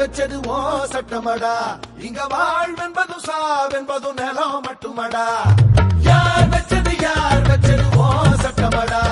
வச்சது ஓ சட்டமடா இங்க வாழ்வென்பதும் சாவென்பதும் நிலம் மட்டுமடா யார் வச்சது ஓ சட்டமடா